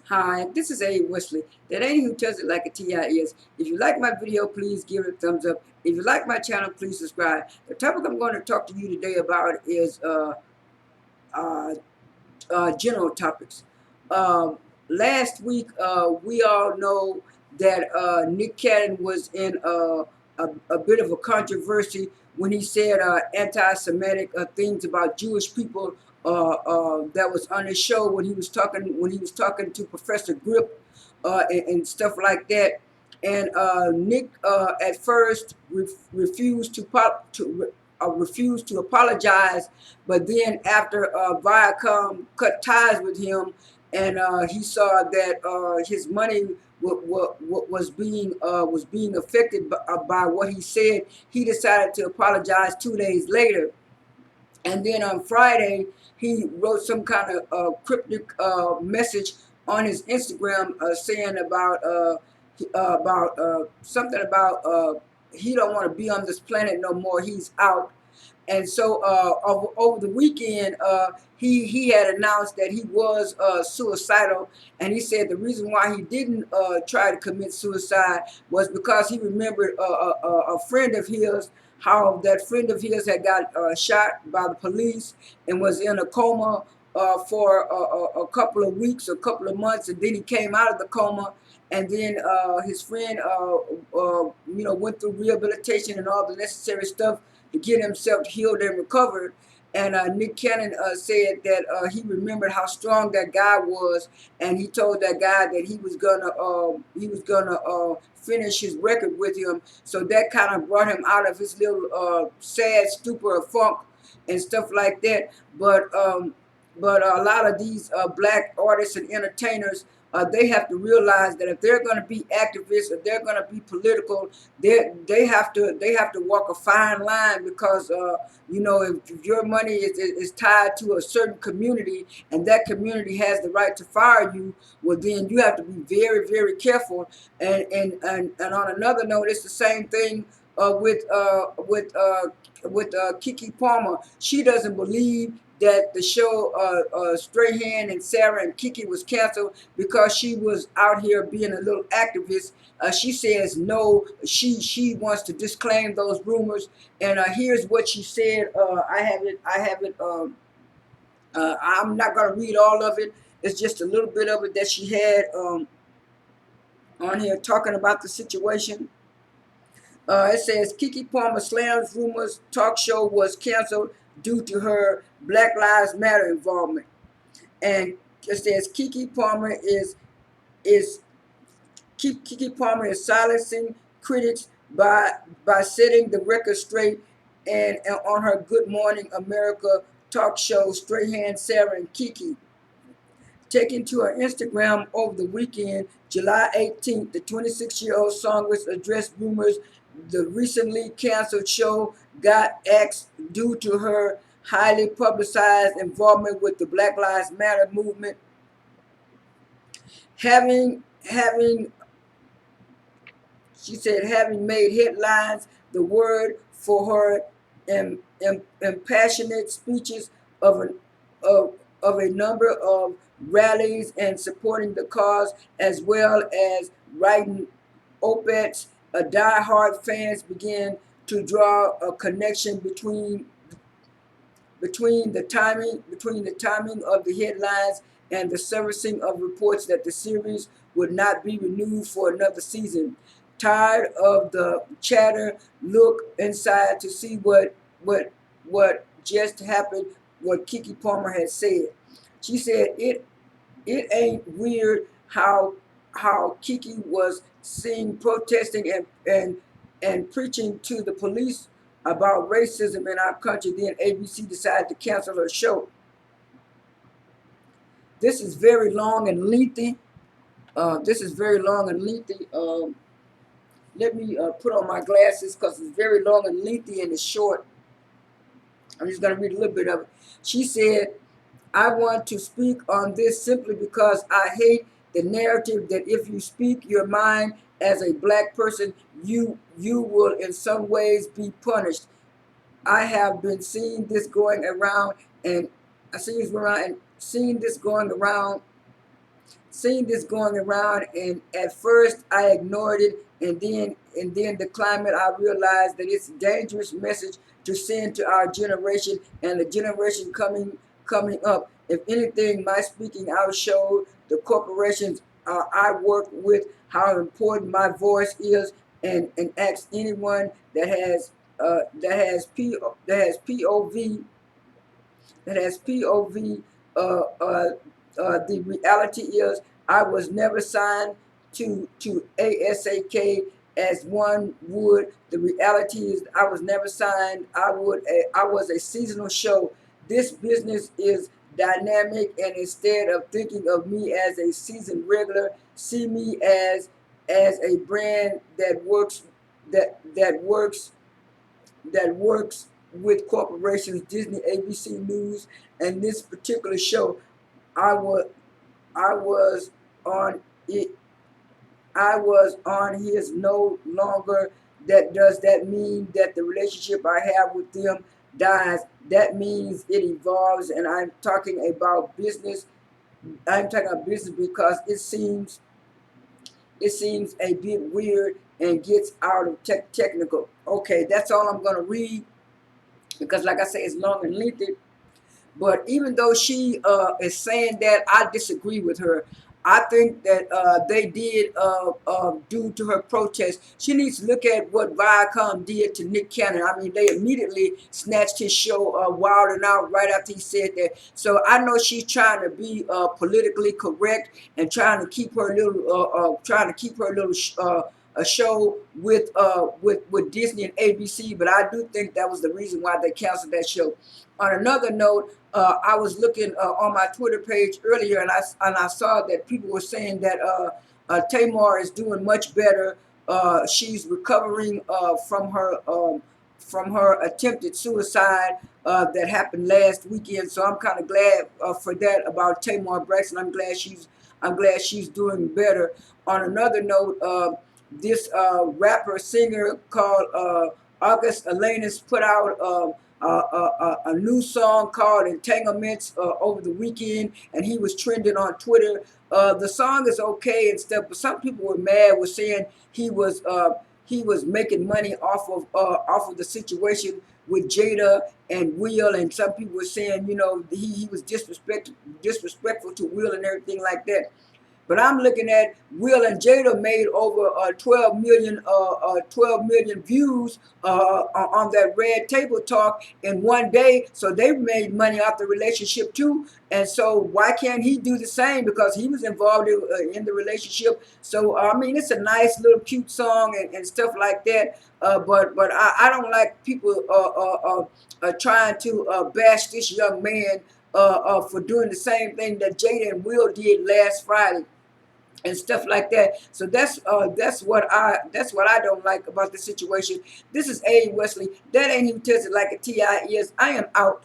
Hi, this is A. Wesley. That ain't who tells it like a TI is. If you like my video, please give it a thumbs up. If you like my channel, please subscribe. The topic I'm going to talk to you today about is uh, general topics. Um, Last week, we all know that Nick Cannon was in a bit of a controversy when he said anti-Semitic things about Jewish people. That was on his show when he was talking to Professor Grip and stuff like that. And Nick at first refused refused to apologize, but then after Viacom cut ties with him, and he saw that his money was being affected by what he said, he decided to apologize 2 days later. And then on Friday, he wrote some kind of cryptic message on his Instagram saying about something about he don't want to be on this planet no more. He's out. And so over the weekend, he had announced that he was suicidal, and he said the reason why he didn't try to commit suicide was because he remembered a friend of his, how that friend of his had got shot by the police and was in a coma for a couple of weeks, a couple of months, and then he came out of the coma. And then his friend, went through rehabilitation and all the necessary stuff to get himself healed and recovered. And Nick Cannon said that he remembered how strong that guy was, and he told that guy that he was gonna finish his record with him. So that kind of brought him out of his little sad stupor of funk and stuff like that. But a lot of these black artists and entertainers, they have to realize that if they're going to be activists, if they're going to be political, they have to walk a fine line, because if your money is tied to a certain community, and that community has the right to fire you, well, then you have to be very, very careful. And on another note, it's the same thing with Keke Palmer. She doesn't believe that the show Strahan and Sarah and Keke was canceled because she was out here being a little activist. She says no. She wants to disclaim those rumors. And here's what she said. I have it. I'm not gonna read all of it. It's just a little bit of it that she had on here talking about the situation. It says Keke Palmer slams rumors talk show was canceled due to her Black Lives Matter involvement. And it says is Keke Palmer is silencing critics by setting the record straight, and on her Good Morning America talk show, Strahan, Sarah, and Keke. Taken to her Instagram over the weekend, July 18th, the 26-year-old songstress addressed rumors the recently canceled show got axed due to her highly publicized involvement with the Black Lives Matter movement. Having She said, having made headlines, the word for her impassionate speeches of a number of rallies and supporting the cause, as well as writing op-eds. Die-hard fans began to draw a connection between the timing of the headlines and the surfacing of reports that the series would not be renewed for another season. Tired of the chatter, look inside to see what just happened. What Keke Palmer had said. She said it ain't weird how Keke was seen protesting and preaching to the police about racism in our country. Then ABC decided to cancel her show. This is very long and lengthy. Let me put on my glasses because it's very long and lengthy and it's short. I'm just going to read a little bit of it. She said, I want to speak on this simply because I hate the narrative that if you speak your mind as a black person, you will in some ways be punished. I have been seeing this going around, and seeing this going around Seen this going around, and at first I ignored it, and then the climate, I realized that it's a dangerous message to send to our generation and the generation coming up. If anything, my speaking out showed the corporations I work with how important my voice is, and ask anyone that has POV uh, uh, the reality is I was never signed to ASAK as one would. The reality is I was never signed. I was a seasonal show. This business is dynamic, and instead of thinking of me as a season regular, see me as a brand that works with corporations, Disney, ABC News, and this particular show. I was I was on it. I was on his no longer. Does that mean that the relationship I have with them dies? That means it evolves, and I'm talking about business. I'm talking about business because it seems a bit weird and gets out of technical. Okay, that's all I'm gonna read because, like I say, it's long and lengthy. But even though she is saying that, I disagree with her. I think that they did due to her protest. She needs to look at what Viacom did to Nick Cannon. I mean, they immediately snatched his show Wild and Out right after he said that. So I know she's trying to be politically correct and trying to keep her little a show with Disney and ABC. But I do think that was the reason why they canceled that show. On another note, I was looking on my Twitter page earlier, and I saw that people were saying that Tamar is doing much better. She's recovering from her attempted suicide that happened last weekend. So I'm kind of glad for that about Tamar Braxton. I'm glad she's doing better. On another note, this rapper singer called August Alsina put out a new song called Entanglements over the weekend, and he was trending on Twitter. The song is okay and stuff, but some people were mad, were saying he was making money off of the situation with Jada and Will, and some people were saying, he was disrespectful to Will and everything like that. But I'm looking at Will and Jada made over 12 million views on that Red Table Talk in one day. So they made money off the relationship too. And so why can't he do the same? Because he was involved in the relationship. So I mean, it's a nice little cute song and stuff like that. But I don't like people trying to bash this young man for doing the same thing that Jada and Will did last Friday and stuff like that. So that's what I don't like about the situation. This is A. Wesley. That ain't even tested like a TI is. I am out.